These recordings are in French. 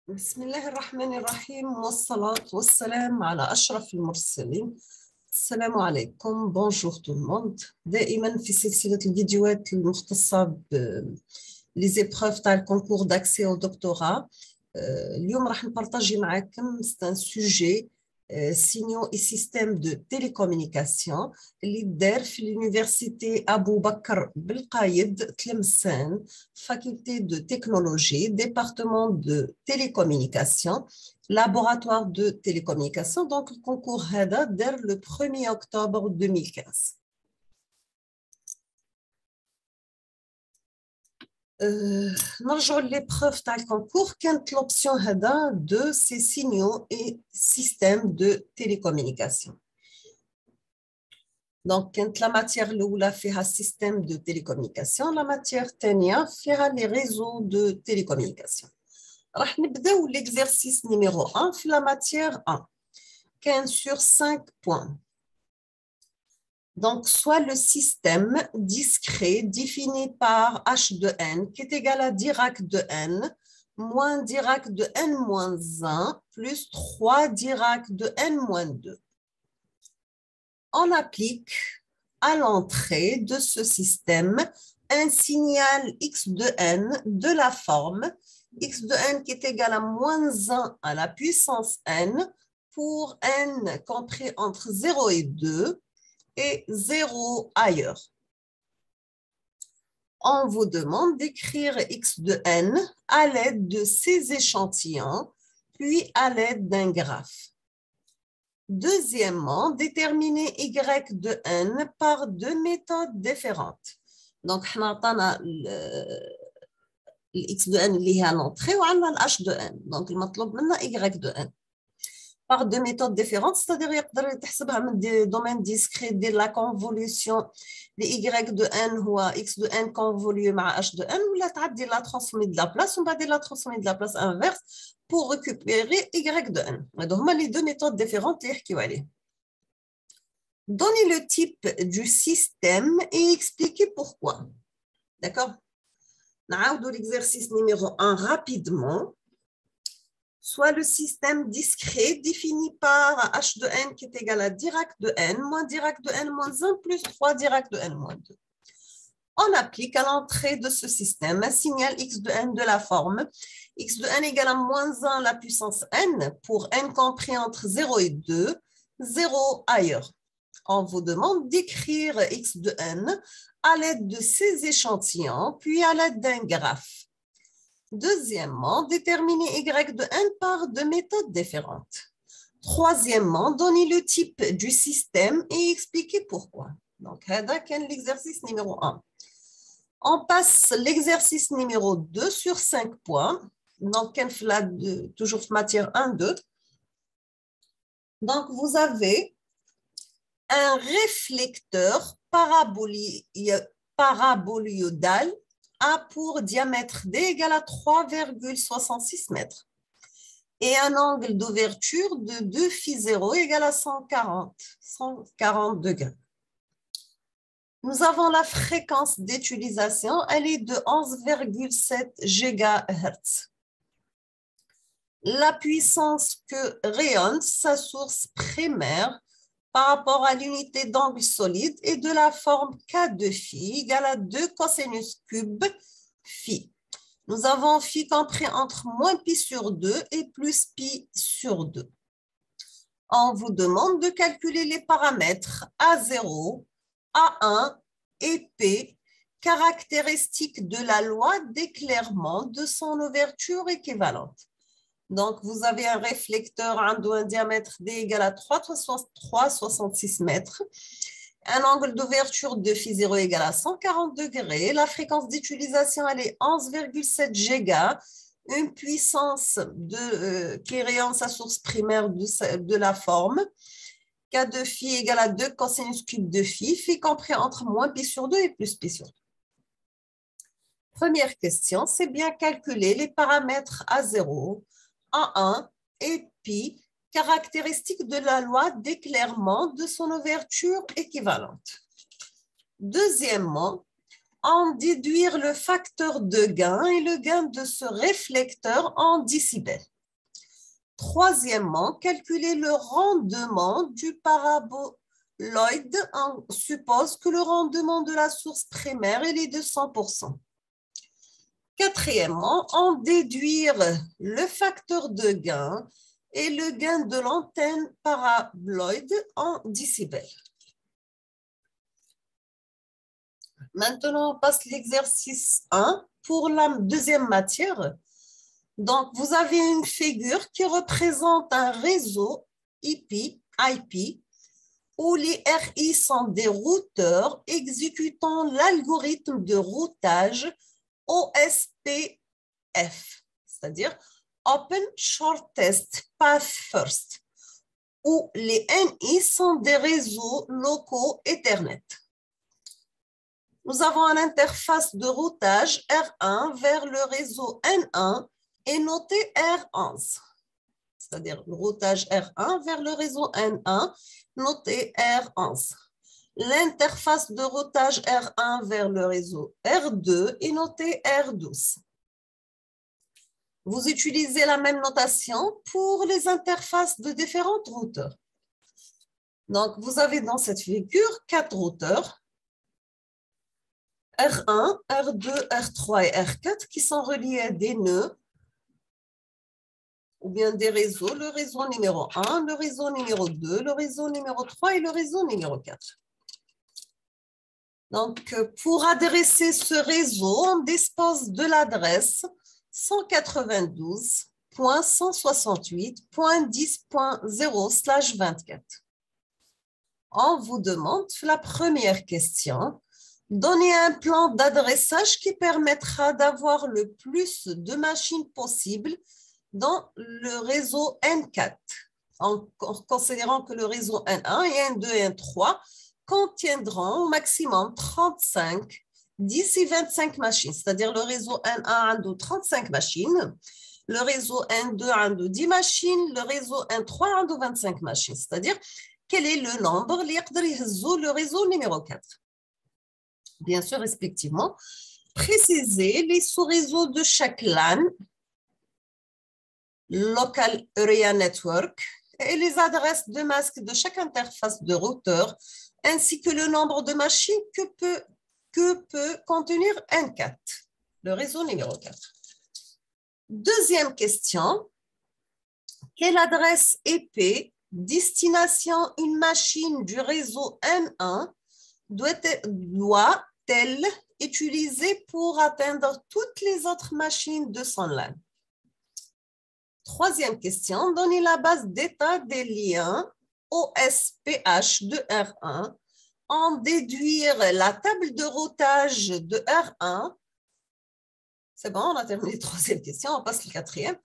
بسم الله الرحمن الرحيم والصلاة والسلام على أشرف المرسلين. السلام عليكم. بونجور تو الموند. دائما في سلسلة الفيديوهات المختصة بلي زيبروف تاع الكونكور داكسي او دكتوراه. اليوم راح نبارطاجي معاكم سان سوجي سينيو اي سيستيم دو تيليكومونيكاسيون اللي دار في l'université أبو بكر بالقايد تلمسان، faculté de technologie, département de télécommunication, laboratoire de télécommunication. Donc le concours هذا دار le 1er octobre 2015. نرجعوا l'épreuve تاع الكونكور. كانت l'option هذا de ces signaux et systèmes de télécommunication. Donc كانت la matière الأولى فيها système de télécommunication، la matière الثانية فيها les réseaux de télécommunication. راح نبداو l'exercice numéro 1 في la matière 1. كان sur 5 points. Donc, soit le système discret défini par H de n qui est égal à Dirac de n moins Dirac de n moins 1 plus 3 Dirac de n moins 2. On applique à l'entrée de ce système un signal x de n de la forme x de n qui est égal à moins 1 à la puissance n pour n compris entre 0 et 2 et 0 ailleurs. On vous demande d'écrire x de n à l'aide de ces échantillons, puis à l'aide d'un graphe. Deuxièmement, déterminer y de n par deux méthodes différentes. Donc, on a x de n qui est à l'entrée ou on a h de n. Donc, il مطلوب منا y de n. Par deux méthodes différentes, c'est-à-dire يقدر تحسبها من domaine discret de la convolution de y de n هو x de n convolu مع h de n ولا تعدي la transformée de la place ومن بعد la transformée de la place inverse pour récupérer y de n. هادو هما les deux méthodes différentes اللي يحكيو عليه. Donnez le type du système et expliquez pourquoi. D'accord? نعاودوا l'exercice numéro 1 rapidement. Soit le système discret défini par h de n qui est égal à Dirac de n moins Dirac de n moins 1 plus 3 Dirac de n moins 2. On applique à l'entrée de ce système un signal x de n de la forme x de n égale à moins 1 la puissance n pour n compris entre 0 et 2, 0 ailleurs. On vous demande d'écrire x de n à l'aide de ces échantillons, puis à l'aide d'un graphe. Deuxièmement, déterminer y de n par deux méthodes différentes. Troisièmement, donner le type du système et expliquer pourquoi. Donc, c'est l'exercice numéro 1. On passe l'exercice numéro 2 sur 5 points. Donc, toujours matière 1, 2. Donc, vous avez un réflecteur parabolioïdal A pour diamètre D égale à 3,66 mètres et un angle d'ouverture de 2 phi 0 égale à 140 degrés. Nous avons la fréquence d'utilisation, elle est de 11,7 GHz. La puissance que rayonne sa source primaire par rapport à l'unité d'angle solide est de la forme K de phi égale à 2 cosinus cube phi. Nous avons phi compris entre moins pi sur 2 et plus pi sur 2. On vous demande de calculer les paramètres A0, A1 et P, caractéristiques de la loi d'éclairement de son ouverture équivalente. Donc, vous avez un réflecteur à un diamètre D égale à 3,66 mètres, un angle d'ouverture de phi 0 égale à 140 degrés, la fréquence d'utilisation elle est 11,7 GHz, une puissance qui rayonne sa source primaire de la forme, K de phi égale à 2 cosinus cube de phi, phi compris entre moins pi sur 2 et plus pi sur 2. Première question, c'est bien calculer les paramètres A0, A1 et pi, caractéristiques de la loi d'éclairement de son ouverture équivalente. Deuxièmement, en déduire le facteur de gain et le gain de ce réflecteur en décibels. Troisièmement, calculer le rendement du paraboloïde. On suppose que le rendement de la source primaire est de 100%. Quatrièmement, en déduire le facteur de gain et le gain de l'antenne paraboloïde en décibels. Maintenant, on passe l'exercice 1 pour la deuxième matière. Donc, vous avez une figure qui représente un réseau IP, où les RI sont des routeurs exécutant l'algorithme de routage OSPF, c'est-à-dire Open Shortest Path First, où les NI sont des réseaux locaux Ethernet. Nous avons une interface de routage R1 vers le réseau N1 et noté R11, c'est-à-dire le routage R1 vers le réseau N1, noté R11. L'interface de routage R1 vers le réseau R2 est notée R12. Vous utilisez la même notation pour les interfaces de différents routeurs. Donc, vous avez dans cette figure 4 routeurs, R1, R2, R3 et R4, qui sont reliés à des nœuds ou bien des réseaux, le réseau numéro 1, le réseau numéro 2, le réseau numéro 3 et le réseau numéro 4. Donc, pour adresser ce réseau, on dispose de l'adresse 192.168.10.0/24. On vous demande la première question. Donnez un plan d'adressage qui permettra d'avoir le plus de machines possible dans le réseau N4, en considérant que le réseau N1 et N2 et N3 contiendront au maximum 35, 10 et 25 machines, c'est-à-dire le réseau N1 a 35 machines, le réseau N2 a 10 machines, le réseau N3 a 25 machines, c'est-à-dire quel est le nombre le réseau numéro 4. Bien sûr, respectivement, précisez les sous-réseaux de chaque LAN, Local Area Network, et les adresses de masque de chaque interface de routeur, ainsi que le nombre de machines que peut contenir N4, le réseau numéro 4. Deuxième question, quelle adresse IP destination une machine du réseau N1 doit-elle utiliser pour atteindre toutes les autres machines de son LAN? Troisième question, donnez la base d'état des liens OSPH de R1, en déduire la table de routage de R1. C'est bon, on a terminé la troisième question, on passe à la quatrième.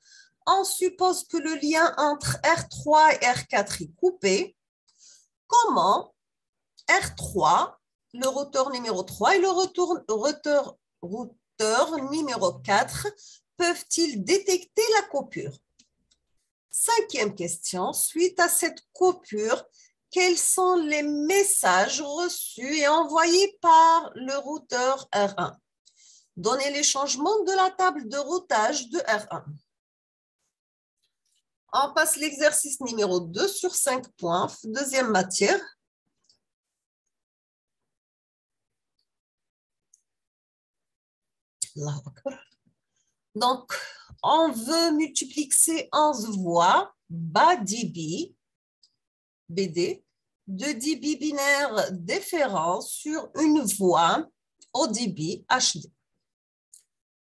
On suppose que le lien entre R3 et R4 est coupé. Comment R3, le routeur numéro 3 et le routeur numéro 4 peuvent-ils détecter la coupure? Cinquième question, suite à cette coupure, quels sont les messages reçus et envoyés par le routeur R1? Donnez les changements de la table de routage de R1. On passe l'exercice numéro 2 sur 5 points, deuxième matière. Donc, on veut multiplexer 11 voix bas dB, BD, de dB binaire différents sur une voix au dB HD.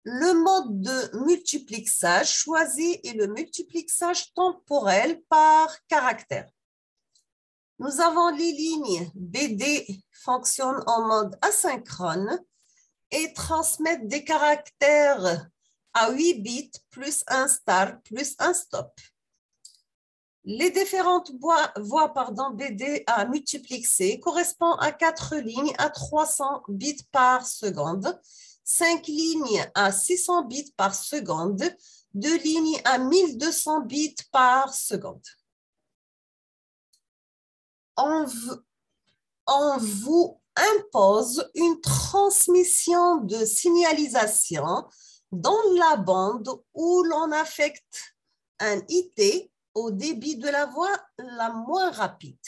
Le mode de multiplexage choisi est le multiplexage temporel par caractère. Nous avons les lignes BD fonctionnent en mode asynchrone et transmettent des caractères à 8 bits plus un start plus un stop. Les différentes voies BD à multiplexer correspondent à 4 lignes à 300 bits par seconde, 5 lignes à 600 bits par seconde, 2 lignes à 1200 bits par seconde. On vous impose une transmission de signalisation dans la bande où l'on affecte un IT au débit de la voix la moins rapide.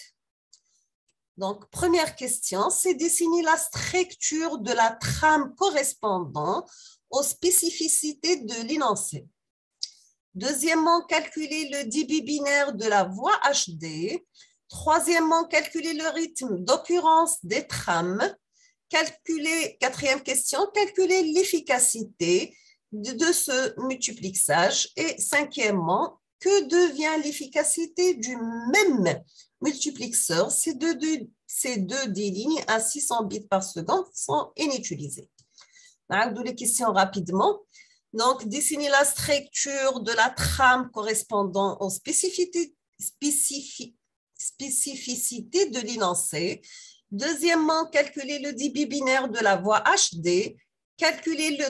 Donc, première question, c'est désigner la structure de la trame correspondant aux spécificités de l'énoncé. Deuxièmement, calculer le débit binaire de la voix HD. Troisièmement, calculer le rythme d'occurrence des trames. Quatrième question, calculer l'efficacité de ce multiplexage. Et cinquièmement, que devient l'efficacité du même multiplexeur? Ces deux des lignes à 600 bits par seconde sont inutilisées. Donc, les questions rapidement. Donc, dessiner la structure de la trame correspondant aux spécificités de l'énoncé. Deuxièmement, calculer le débit binaire de la voix HD.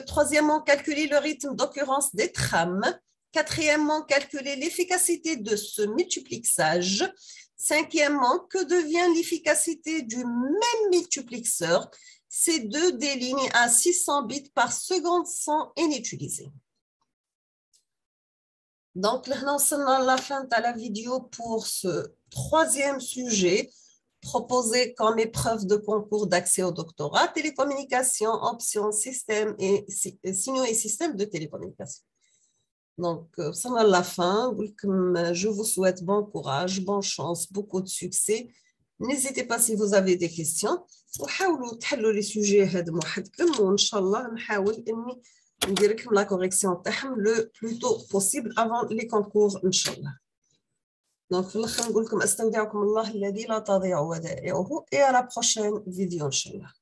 Troisièmement, calculer le rythme d'occurrence des trames. Quatrièmement, calculer l'efficacité de ce multiplexage. Cinquièmement, que devient l'efficacité du même multiplexeur? Ces deux des lignes à 600 bits par seconde sont inutilisées. Donc, là, nous sommes à la fin de la vidéo pour ce troisième sujet proposé comme épreuve de concours d'accès au doctorat, télécommunications, options, systèmes et signaux et systèmes de télécommunication. Donc, ça à la fin. Je vous souhaite bon courage, bonne chance, beaucoup de succès. N'hésitez pas si vous avez des questions. وحاولوا تحلوا لي سوجي هادم وحدكم وان شاء الله نحاول اني ندير لكم لا كوريكسيون تاعهم لو بلوتو بوسيبل افون لي كونكور ان شاء الله. دونك في الاخر نقول لكم استودعكم الله الذي لا تضيع ودائعه. اي على بروشين فيديو ان شاء الله.